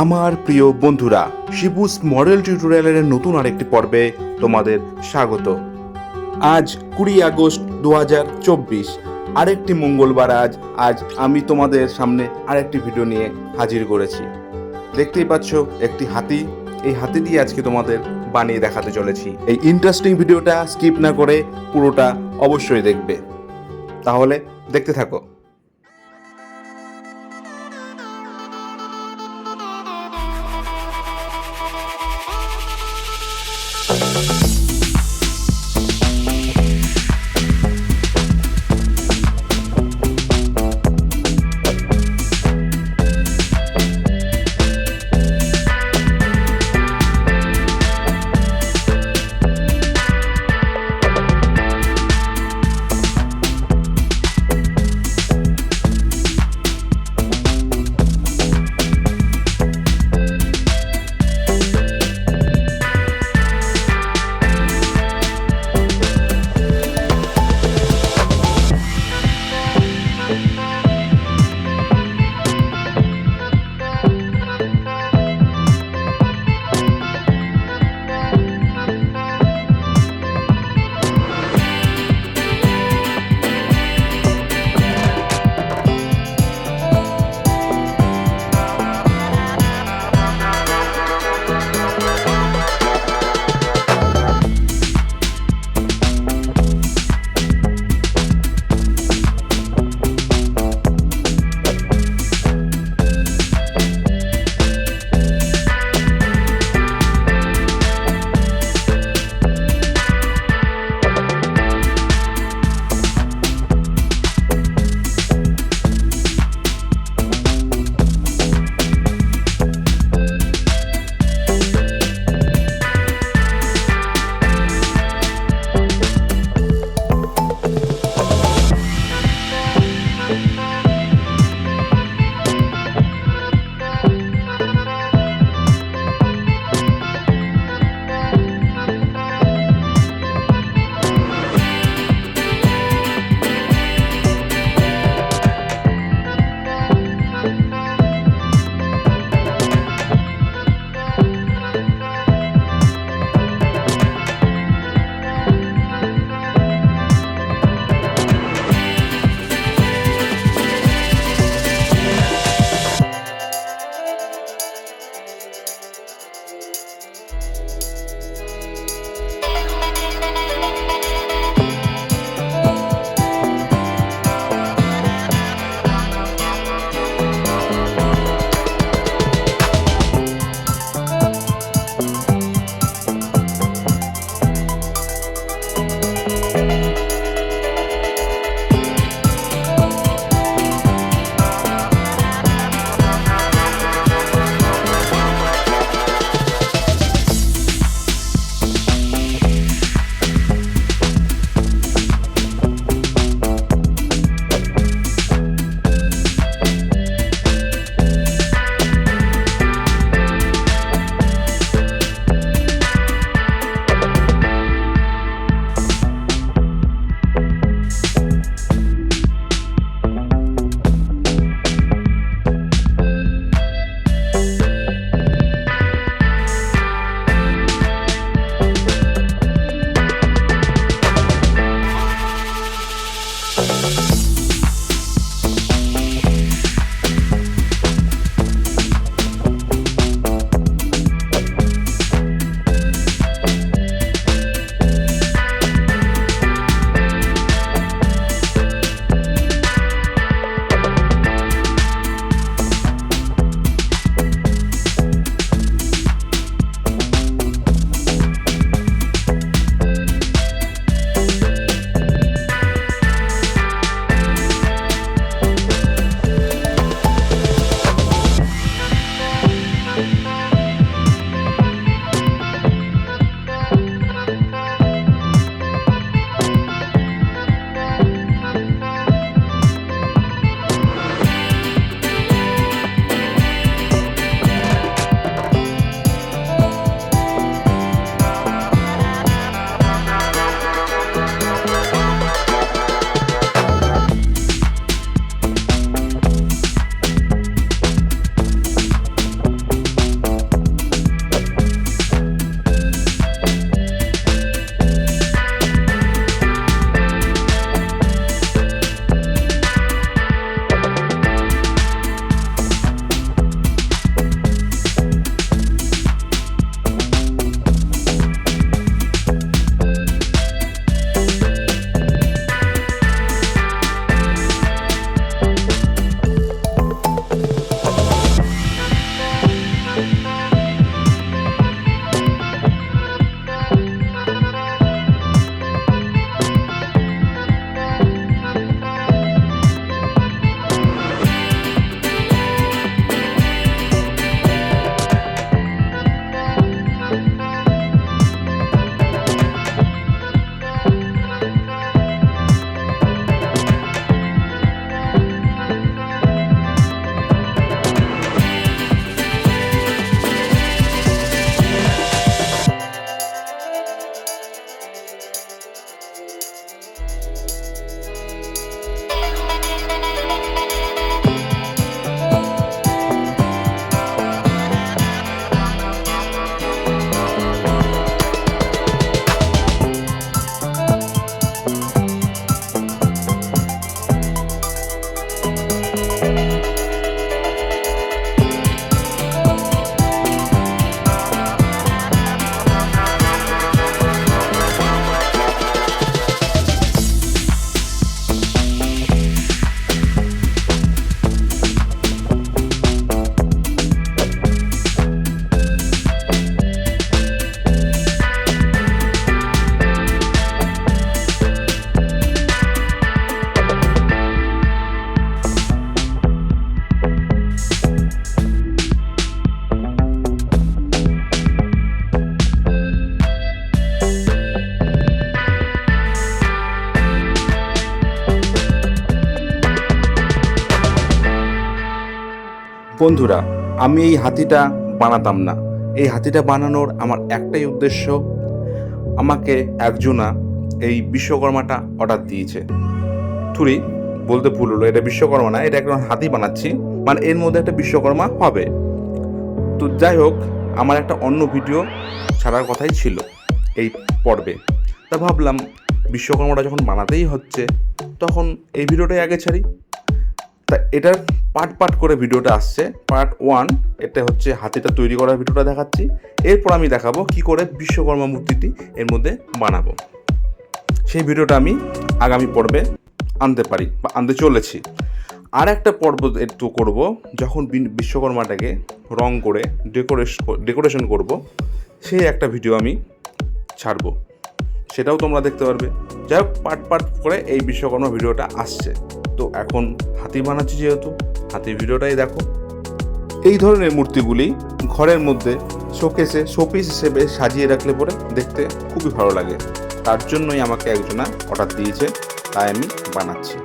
আমার প্রিয় বন্ধুরা, শিবুস মডেল টিউটোরিয়ালের নতুন আরেকটি পর্বে তোমাদের স্বাগত। আজ 20 আগস্ট 2024, আরেকটি মঙ্গলবার। আজ আমি তোমাদের সামনে আরেকটি ভিডিও নিয়ে হাজির করেছি। দেখতেই পাচ্ছ একটি হাতি। এই হাতিটি আজকে তোমাদের বানিয়ে দেখাতে চলেছি। এই ইন্টারেস্টিং ভিডিওটা স্কিপ না করে পুরোটা অবশ্যই দেখবে। তাহলে দেখতে থাকো। বন্ধুরা, আমি এই হাতিটা বানাতাম না। এই হাতিটা বানানোর আমার একটাই উদ্দেশ্য, আমাকে একজনা এই বিশ্বকর্মাটা অর্ডার দিয়েছে। থুরি বলতে ভুল হলো, এটা বিশ্বকর্মা না, এটা একটা হাতি বানাচ্ছি, মানে এর মধ্যে একটা বিশ্বকর্মা হবে। তো যাই হোক, আমার একটা অন্য ভিডিও ছাড়ার কথাই ছিল এই পর্বে। তা ভাবলাম বিশ্বকর্মাটা যখন বানাতেই হচ্ছে তখন এই ভিডিওটাই আগে ছাড়ি। তা এটার পার্ট করে ভিডিওটা আসছে। পার্ট 1 এটা হচ্ছে হাতিটা তৈরি করার ভিডিওটা দেখাচ্ছি। এরপর আমি দেখাবো কি করে বিশ্বকর্মা মূর্তিটি এর মধ্যে বানাবো। সেই ভিডিওটা আমি আগামী পর্বে আনতে পারি বা আনতে চলেছি। আর একটা পর্ব একটু করব, যখন বিশ্বকর্মাটাকে রং করে ডেকোরেশন করব, সেই একটা ভিডিও আমি ছাড়বো, সেটাও তোমরা দেখতে পারবে। যাই হোক, পার্ট করে এই বিশ্বকর্মা ভিডিওটা আসছে। তো এখন হাতি বানাচ্ছি যেহেতু, হাতির ভিডিওটাই দেখো। এই ধরনের মূর্তিগুলি ঘরের মধ্যে শোকেসে শোপিস হিসেবে সাজিয়ে রাখলে পরে দেখতে খুবই ভালো লাগে। তার জন্যই আমাকে একজনা অর্ডার দিয়েছে, তাই আমি বানাচ্ছি।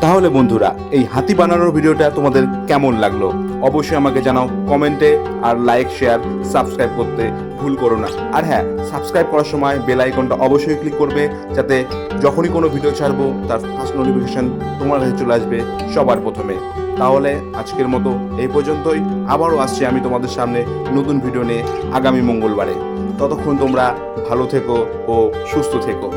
তাহলে বন্ধুরা, এই হাতি বানানোর ভিডিওটা তোমাদের কেমন লাগলো অবশ্যই আমাকে জানাও কমেন্টে, আর লাইক শেয়ার সাবস্ক্রাইব করতে ভুল করো না। আর হ্যাঁ, সাবস্ক্রাইব করার সময় বেল আইকনটা অবশ্যই ক্লিক করবে, যাতে যখনই কোনো ভিডিও ছাড়বো তার ফার্স্ট নোটিফিকেশন তোমার কাছে চলে আসবে সবার প্রথমে। তাহলে আজকের মতো এই পর্যন্তই। আবারও আসছি আমি তোমাদের সামনে নতুন ভিডিও নিয়ে আগামী মঙ্গলবারে। ততক্ষণ তোমরা ভালো থেকো ও সুস্থ থেকো।